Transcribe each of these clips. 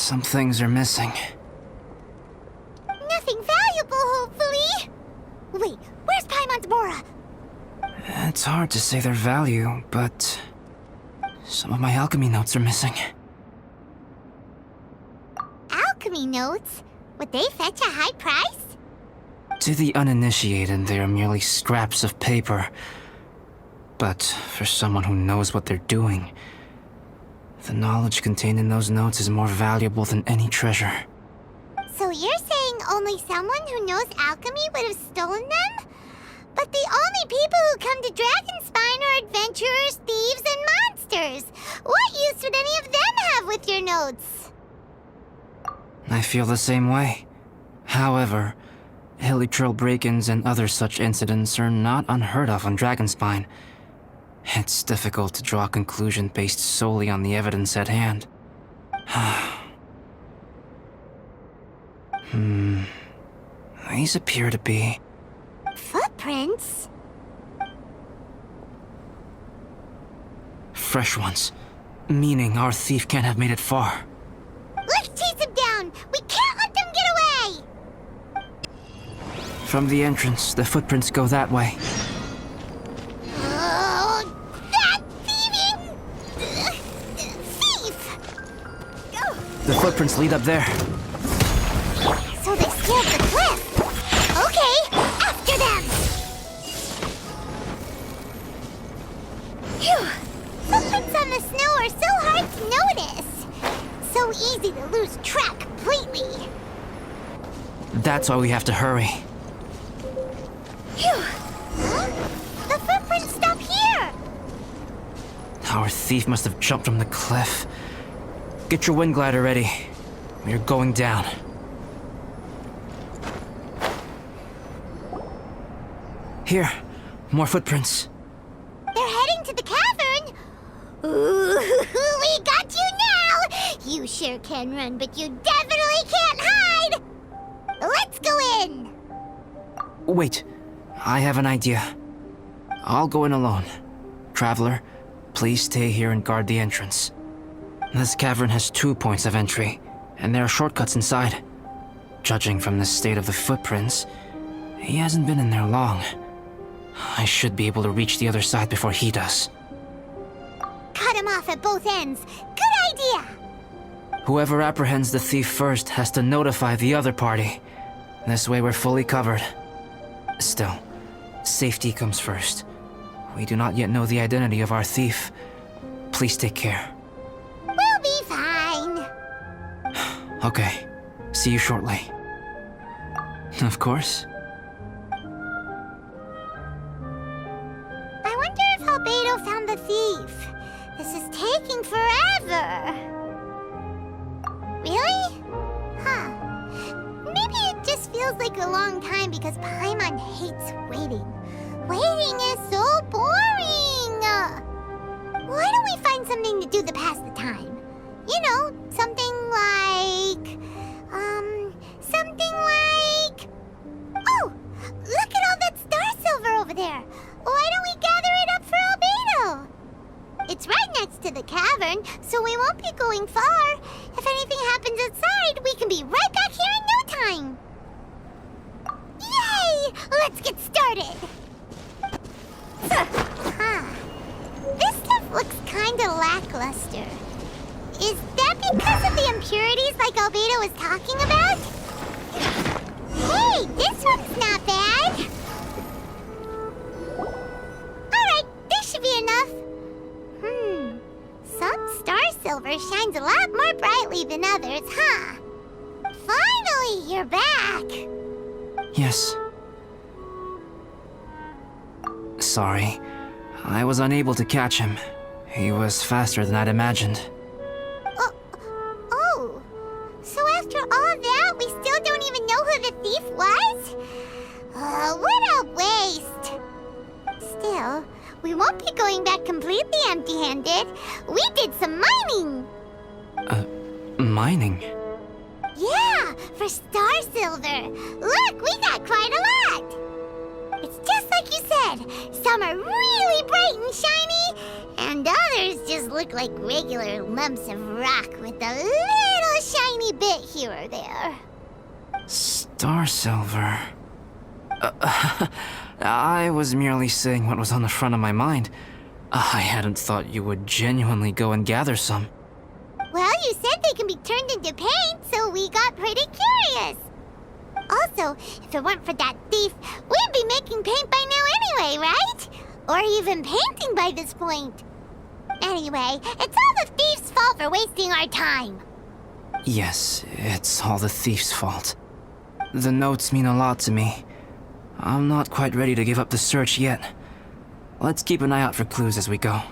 Some things are missing. Nothing valuable, hopefully. Wait, where's Paimon's Bora? It's hard to say their value, but some of my alchemy notes are missing. Alchemy notes? Would they fetch a high price? To the uninitiated, they are merely scraps of paper. But for someone who knows what they're doing, the knowledge contained in those notes is more valuable than any treasure. So you're saying only someone who knows alchemy would have stolen them? But the only people who come to Dragonspine are adventurers, thieves, and monsters. What use would any of them have with your notes? I feel the same way. However, hilly trail break-ins and other such incidents are not unheard of on Dragonspine. It's difficult to draw a conclusion based solely on the evidence at hand. These appear to be... Footprints? fresh ones. Meaning our thief can't have made it far. Let's chase him down! We can't let them get away! From the entrance, the footprints go that way. Oh, that thieving... thief! The footprints lead up there. So they scaled the cliff. Okay, after them! Phew! Footprints on the snow are so hard to notice. So easy to lose track completely. That's why we have to hurry. Phew! Huh? The footprints stop here! Our thief must have jumped from the cliff. Get your wind glider ready. We're going down. Here, more footprints. They're heading to the cavern! Ooh, we got you now! You sure can run, but you definitely can't hide! Let's go in! Wait, I have an idea. I'll go in alone. Traveler, please stay here and guard the entrance. This cavern has 2 points of entry, and there are shortcuts inside. Judging from the state of the footprints, he hasn't been in there long. I should be able to reach the other side before he does. Cut him off at both ends. Good idea! Whoever apprehends the thief first has to notify the other party. This way we're fully covered. Still, safety comes first. We do not yet know the identity of our thief. Please take care. We'll be fine. Okay, see you shortly. Of course. I wonder if Albedo found the thief. This is taking forever. Really? Huh. Maybe it just feels like a long time because Paimon hates waiting. Waiting is so boring! Why don't we find something to do to pass the time? You know, something like... Oh! Look at all that star silver over there! Why don't we gather it up for Albedo? It's right next to the cavern, so we won't be going far. If anything happens outside, we can be right back here in no time. Yay! Let's get started! Huh. This stuff looks kinda lackluster. Is that because of the impurities like Albedo was talking about? Hey, this one's not bad! Alright, this should be enough. Some star silver shines a lot more brightly than others, huh? Finally, you're back! Yes. Sorry. I was unable to catch him. He was faster than I'd imagined. Oh. So after all that, we still don't even know who the thief was? What a waste! Still, we won't be going back completely empty-handed. We did some mining! Mining? Yeah, for star silver. Look, we got quite a lot! It's just like you said. Some are really bright and shiny, and others just look like regular lumps of rock with a little shiny bit here or there. Star Silver. I was merely saying what was on the front of my mind. I hadn't thought you would genuinely go and gather some. Well, you said they can be turned into paint, so we got pretty curious. Also, if it weren't for that thief, we'd be making paint by now anyway, right? Or even painting by this point. Anyway, it's all the thief's fault for wasting our time. Yes, it's all the thief's fault. The notes mean a lot to me. I'm not quite ready to give up the search yet. Let's keep an eye out for clues as we go.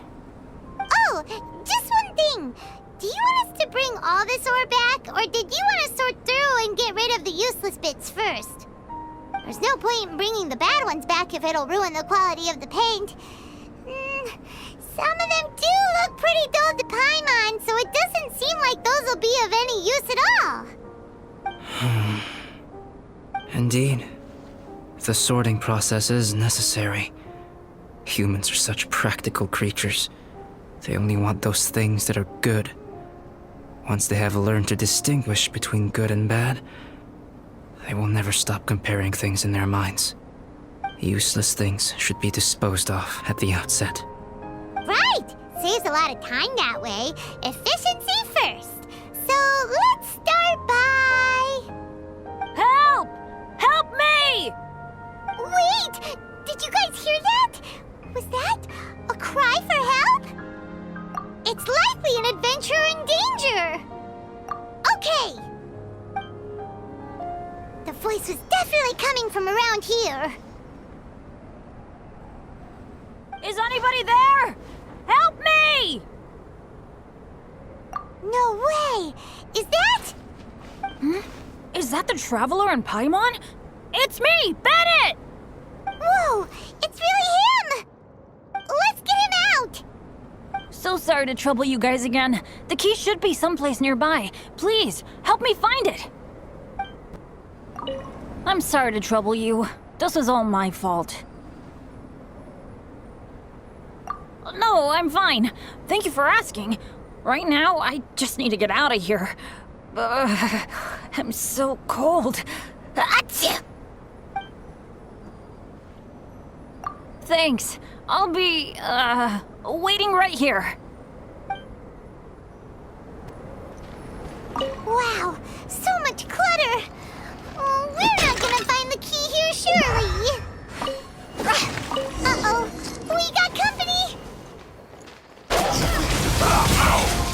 Oh, just one thing. Do you want us to bring all this ore back, or did you want to sort through and get rid of the useless bits first? There's no point in bringing the bad ones back if it'll ruin the quality of the paint. Some of them do look pretty dull to Paimon, so it doesn't seem like those will be of any use at all. Indeed. The sorting process is necessary. Humans are such practical creatures. They only want those things that are good. Once they have learned to distinguish between good and bad, they will never stop comparing things in their minds. Useless things should be disposed of at the outset. Right! Saves a lot of time that way. Efficiency first. So let's start by... Help! Help me! Wait! Did you guys hear that? Was that a cry for help? It's likely an adventurer in danger. Okay. The voice was definitely coming from around here. Is anybody there? Help me! No way! Is that... Is that the Traveler in Paimon? It's me, Bennett! Whoa! It's really him! Let's get him out! So sorry to trouble you guys again. The key should be someplace nearby. Please, help me find it. I'm sorry to trouble you. This was all my fault. No, I'm fine. Thank you for asking. Right now, I just need to get out of here. I'm so cold. Achoo! Thanks. I'll be, waiting right here. Wow, so much clutter! Oh, we're not gonna find the key here, surely! Uh-oh, we got company!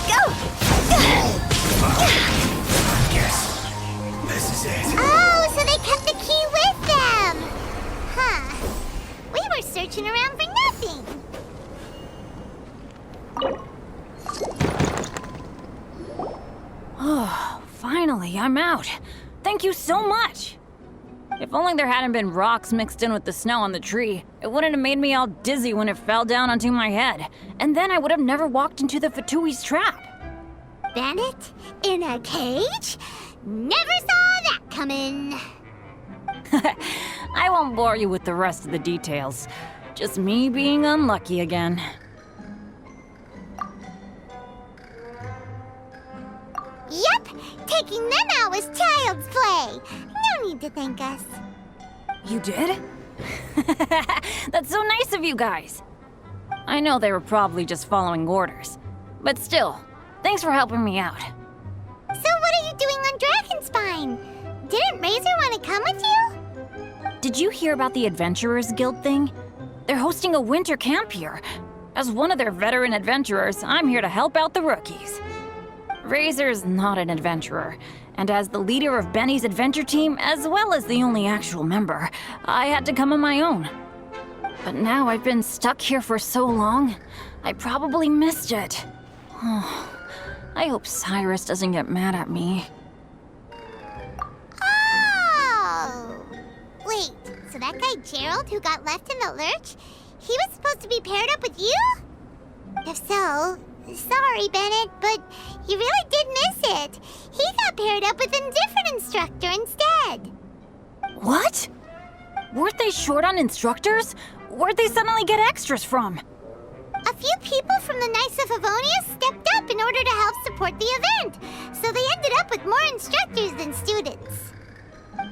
Go! Yes, this is it. Oh, so they kept the key with them! Huh. We were searching around for nothing! Oh, finally, I'm out. Thank you so much. If only there hadn't been rocks mixed in with the snow on the tree, it wouldn't have made me all dizzy when it fell down onto my head. And then I would have never walked into the Fatui's trap. Bennett? In a cage? Never saw that coming! I won't bore you with the rest of the details. Just me being unlucky again. Yep! Taking them out was child's play! No need to thank us. You did? That's so nice of you guys. I know they were probably just following orders. But still, thanks for helping me out. So what are you doing on Dragonspine? Didn't Razor want to come with you? Did you hear about the Adventurers Guild thing? They're hosting a winter camp here. As one of their veteran adventurers, I'm here to help out the rookies. Razor's not an adventurer, and as the leader of Benny's adventure team, as well as the only actual member, I had to come on my own. But now I've been stuck here for so long, I probably missed it. Oh, I hope Cyrus doesn't get mad at me. Oh! Wait, so that guy Gerald who got left in the lurch, he was supposed to be paired up with you? If so, sorry, Bennett, but you really did miss it. He got paired up with a different instructor instead. What? Weren't they short on instructors? Where'd they suddenly get extras from? A few people from the Knights of Favonius stepped up in order to help support the event, so they ended up with more instructors than students.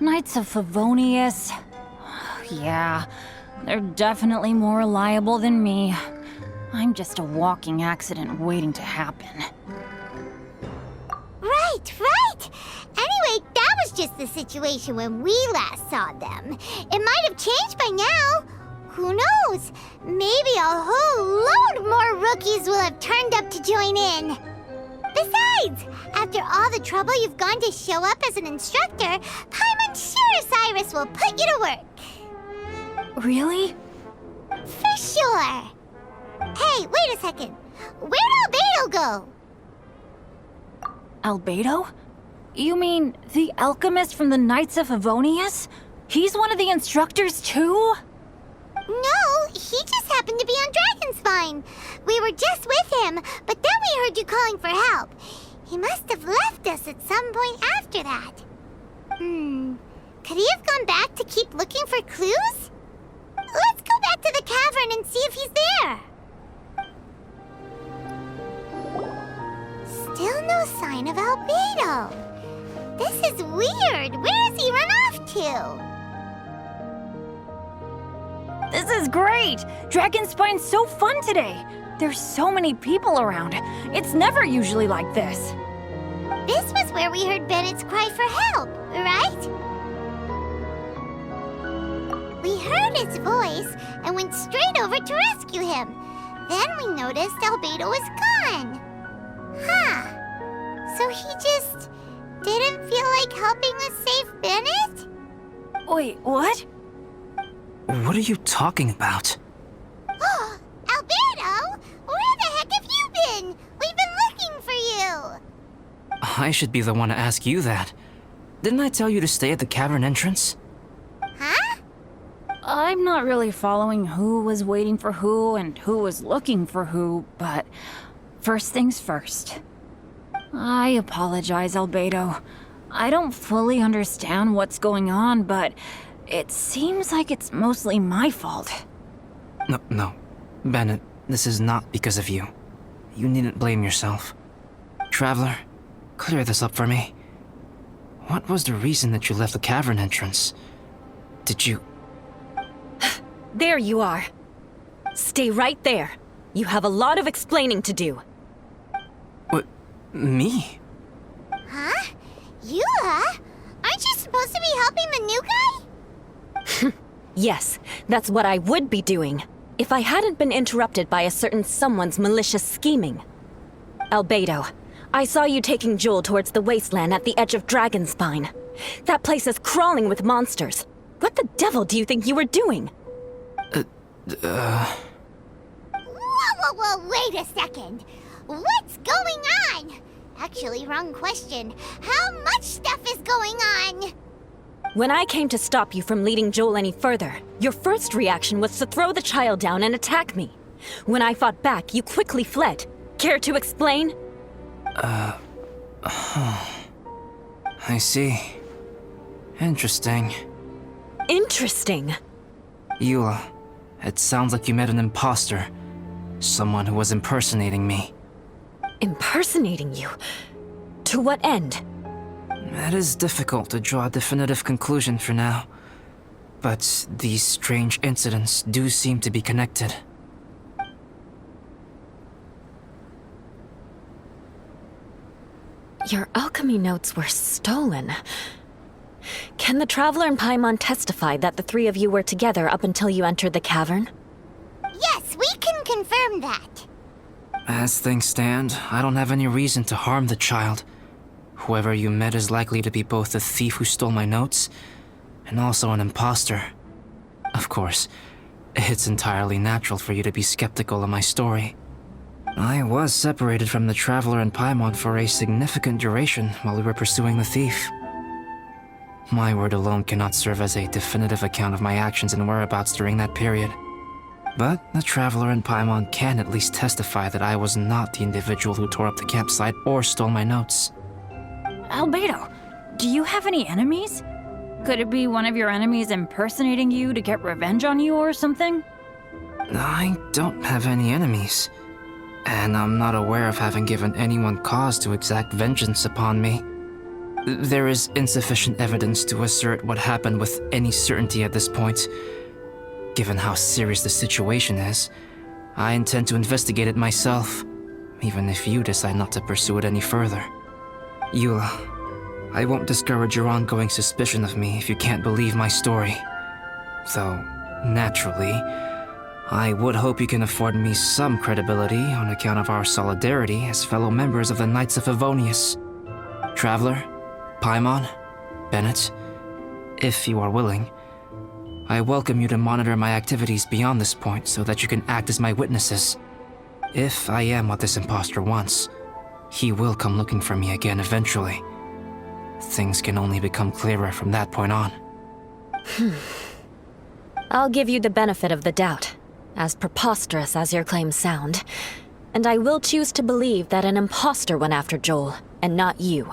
Knights of Favonius. Yeah, they're definitely more reliable than me. I'm just a walking accident waiting to happen. Right. Anyway, that was just the situation when we last saw them. It might have changed by now. Who knows? Maybe a whole load more rookies will have turned up to join in. Besides, after all the trouble you've gone to show up as an instructor, Paimon's sure Cyrus will put you to work. Really? For sure. Hey, wait a second. Where'd Albedo go? Albedo? You mean the alchemist from the Knights of Favonius? He's one of the instructors too? No, he just happened to be on Dragonspine. We were just with him, but then we heard you calling for help. He must have left us at some point after that. Could he have gone back to keep looking for clues? Let's go back to the cavern and see if he's there. Still no sign of Albedo. This is weird. Where has he run off to? This is great! Dragonspine's so fun today! There's so many people around. It's never usually like this. This was where we heard Bennett's cry for help, right? We heard his voice and went straight over to rescue him. Then we noticed Albedo was gone. Huh. So he just didn't feel like helping us save Bennett? Wait, what? What are you talking about? Oh, Albedo! Where the heck have you been? We've been looking for you! I should be the one to ask you that. Didn't I tell you to stay at the cavern entrance? Huh? I'm not really following who was waiting for who and who was looking for who, but first things first. I apologize, Albedo. I don't fully understand what's going on, but it seems like it's mostly my fault. No. Bennett, this is not because of you. You needn't blame yourself. Traveler, clear this up for me. What was the reason that you left the cavern entrance? Did you... There you are. Stay right there. You have a lot of explaining to do. What? Me? Huh? Eula? Aren't you supposed to be helping the new guy? Yes, that's what I would be doing, if I hadn't been interrupted by a certain someone's malicious scheming. Albedo, I saw you taking Joel towards the wasteland at the edge of Dragonspine. That place is crawling with monsters. What the devil do you think you were doing? Whoa, wait a second. What's going on? Actually, wrong question. How much stuff is going on? When I came to stop you from leading Joel any further, your first reaction was to throw the child down and attack me. When I fought back, you quickly fled. Care to explain? I see. Interesting. Interesting. Eula, it sounds like you met an imposter. Someone who was impersonating me. Impersonating you? To what end? It is difficult to draw a definitive conclusion for now. But these strange incidents do seem to be connected. Your alchemy notes were stolen. Can the Traveler and Paimon testify that the three of you were together up until you entered the cavern? Yes, we can confirm that. As things stand, I don't have any reason to harm the child. Whoever you met is likely to be both the thief who stole my notes and also an imposter. Of course, it's entirely natural for you to be skeptical of my story. I was separated from the Traveler and Paimon for a significant duration while we were pursuing the thief. My word alone cannot serve as a definitive account of my actions and whereabouts during that period. But the Traveler and Paimon can at least testify that I was not the individual who tore up the campsite or stole my notes. Albedo, do you have any enemies? Could it be one of your enemies impersonating you to get revenge on you or something? I don't have any enemies, and I'm not aware of having given anyone cause to exact vengeance upon me. There is insufficient evidence to assert what happened with any certainty at this point. Given how serious the situation is, I intend to investigate it myself, even if you decide not to pursue it any further. Eula, I won't discourage your ongoing suspicion of me if you can't believe my story. Though, naturally, I would hope you can afford me some credibility on account of our solidarity as fellow members of the Knights of Favonius. Traveler, Paimon, Bennett, if you are willing, I welcome you to monitor my activities beyond this point so that you can act as my witnesses. If I am what this imposter wants, he will come looking for me again eventually. Things can only become clearer from that point on. I'll give you the benefit of the doubt, as preposterous as your claims sound. And I will choose to believe that an imposter went after Joel, and not you.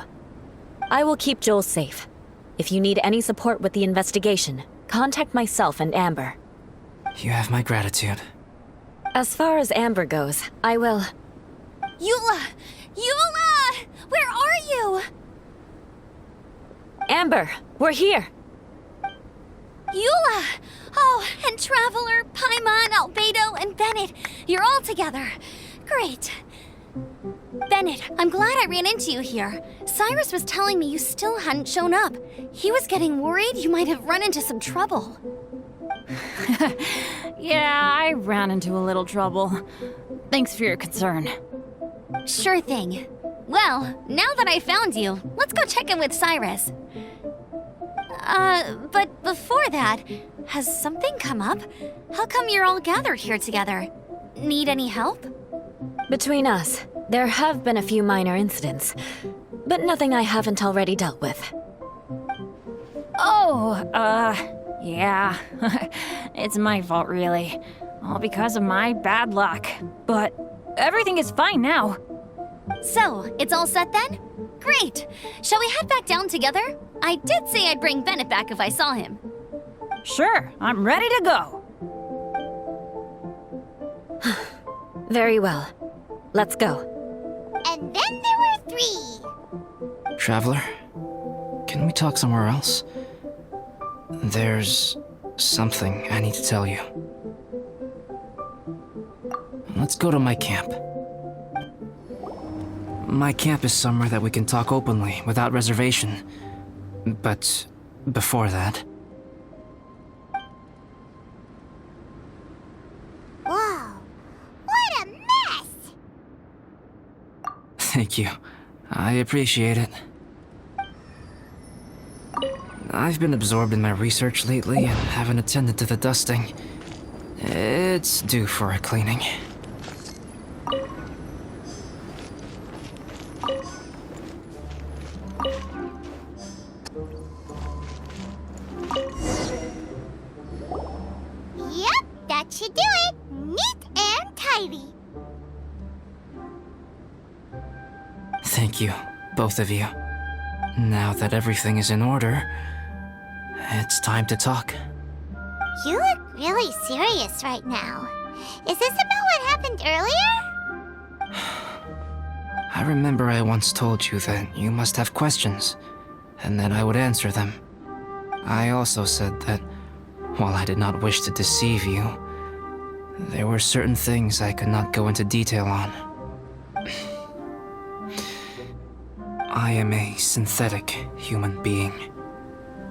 I will keep Joel safe. If you need any support with the investigation, contact myself and Amber. You have my gratitude. As far as Amber goes, I will... Eula! Eula! Where are you? Amber, we're here! Eula! Oh, and Traveler, Paimon, Albedo, and Bennett. You're all together. Great. Bennett, I'm glad I ran into you here. Cyrus was telling me you still hadn't shown up. He was getting worried you might have run into some trouble. Yeah, I ran into a little trouble. Thanks for your concern. Sure thing. Well, now that I found you, let's go check in with Cyrus. But before that, has something come up? How come you're all gathered here together? Need any help? Between us, there have been a few minor incidents, but nothing I haven't already dealt with. Oh, yeah. It's my fault, really. All because of my bad luck. But everything is fine now. So, it's all set then? Great! Shall we head back down together? I did say I'd bring Bennett back if I saw him. Sure, I'm ready to go. Very well. Let's go. And then there were 3. Traveler, can we talk somewhere else? There's something I need to tell you. Let's go to my camp. My camp is somewhere that we can talk openly, without reservation. But before that... Whoa! What a mess! Thank you. I appreciate it. I've been absorbed in my research lately and haven't attended to the dusting. It's due for a cleaning. Yep, that should do it. Neat and tidy. Thank you, both of you. Now that everything is in order, it's time to talk. You look really serious right now. Is this about what happened earlier? I remember I once told you that you must have questions, and that I would answer them. I also said that, while I did not wish to deceive you, there were certain things I could not go into detail on. I am a synthetic human being.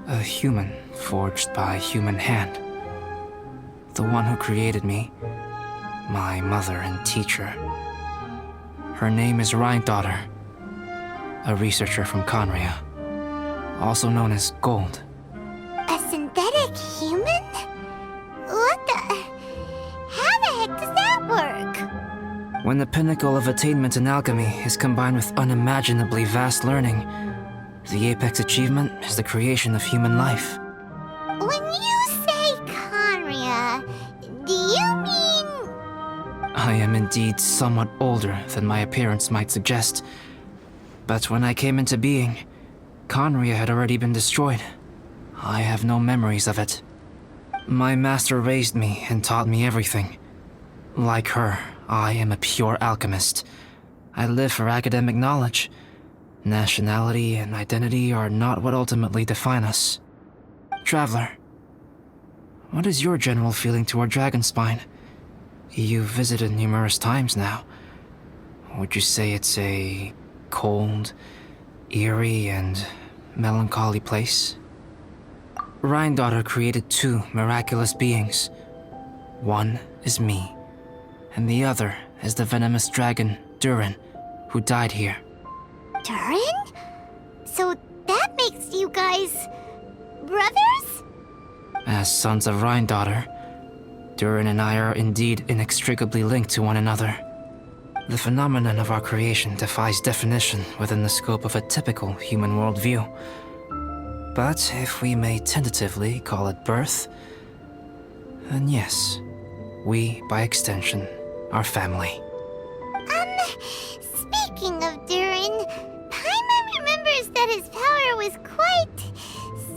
A human forged by a human hand. The one who created me, my mother and teacher. Her name is Rhine-Daughter, a researcher from Conria, also known as Gold. A synthetic human? What the... How the heck does that work? When the pinnacle of attainment in alchemy is combined with unimaginably vast learning, the apex achievement is the creation of human life. When you say Conria, do you mean... I am indeed somewhat older than my appearance might suggest. But when I came into being, Conria had already been destroyed. I have no memories of it. My master raised me and taught me everything, Like her, I am a pure alchemist. I live for academic knowledge. Nationality and identity are not what ultimately define us. Traveler, what is your general feeling toward Dragonspine? You've visited numerous times now. Would you say it's a cold, eerie, and melancholy place? Rhine-daughter created two miraculous beings. One is me, and the other is the venomous dragon, Durin, who died here. Durin? So that makes you guys... brothers? As sons of Rhine-daughter, Durin and I are indeed inextricably linked to one another. The phenomenon of our creation defies definition within the scope of a typical human worldview. But if we may tentatively call it birth, then yes, we, by extension, are family. Speaking of Durin, Paimon remembers that his power was quite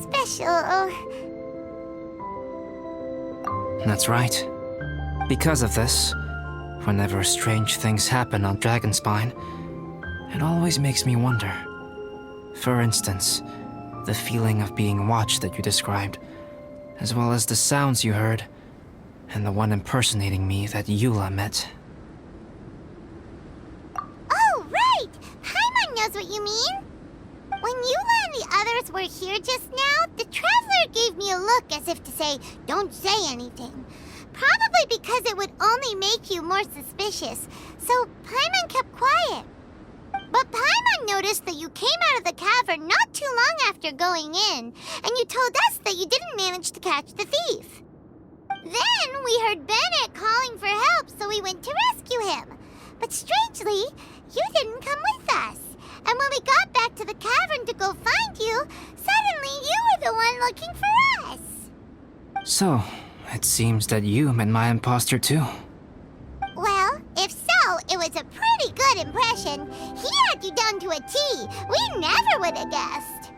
special. That's right. Because of this, whenever strange things happen on Dragonspine, it always makes me wonder. For instance, the feeling of being watched that you described, as well as the sounds you heard, and the one impersonating me that Eula met. Oh, right! Paimon knows what you mean. When Eula and the others were here just now, the Traveler gave me a look as if to say, don't say anything. Probably because it would only make you more suspicious, so Paimon kept quiet. But Paimon noticed that you came out of the cavern not too long after going in, and you told us that you didn't manage to catch the thief. Then we heard Bennett calling for help, so we went to rescue him. But strangely, you didn't come with us. And when we got back to the cavern to go find you, suddenly you were the one looking for us. So, it seems that you met my imposter too. Well, if so, it was a pretty good impression. He had you down to a T. We never would have guessed.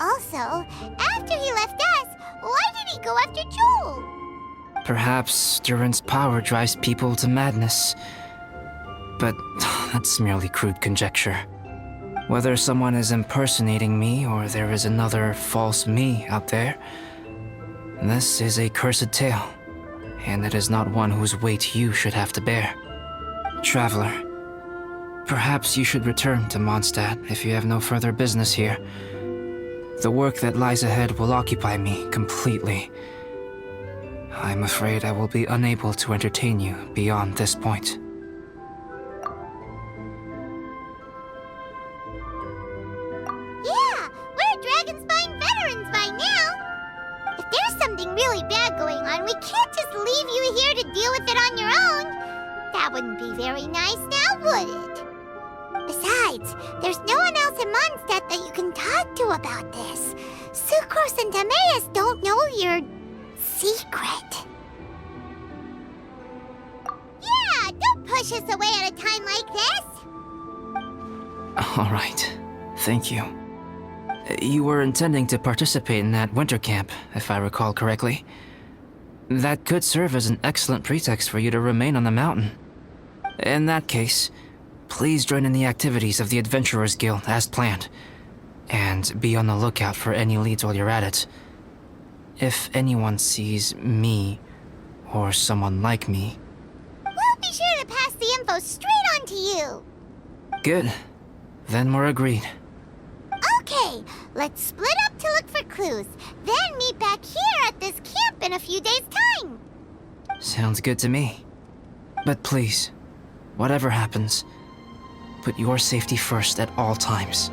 Also, after he left us, why did he go after Joel? Perhaps Durin's power drives people to madness. But that's merely crude conjecture. Whether someone is impersonating me or there is another false me out there, this is a cursed tale, and it is not one whose weight you should have to bear. Traveler, perhaps you should return to Mondstadt if you have no further business here. The work that lies ahead will occupy me completely. I'm afraid I will be unable to entertain you beyond this point. Yeah, we're Dragonspine veterans by now. If there's something really bad going on, we can't just leave you here to deal with it on your own. That wouldn't be very nice now, would it? Besides, there's no one else in Mondstadt that you can talk to about this. Sucrose and Timaeus don't know your secret. Yeah, don't push us away at a time like this. All right, thank you. You were intending to participate in that winter camp, if I recall correctly. That could serve as an excellent pretext for you to remain on the mountain. In that case, please join in the activities of the Adventurers Guild as planned, and be on the lookout for any leads while you're at it. If anyone sees me, or someone like me... We'll be sure to pass the info straight on to you. Good. Then we're agreed. Okay, let's split up to look for clues, then meet back here at this camp in a few days' time. Sounds good to me. But please, whatever happens, put your safety first at all times.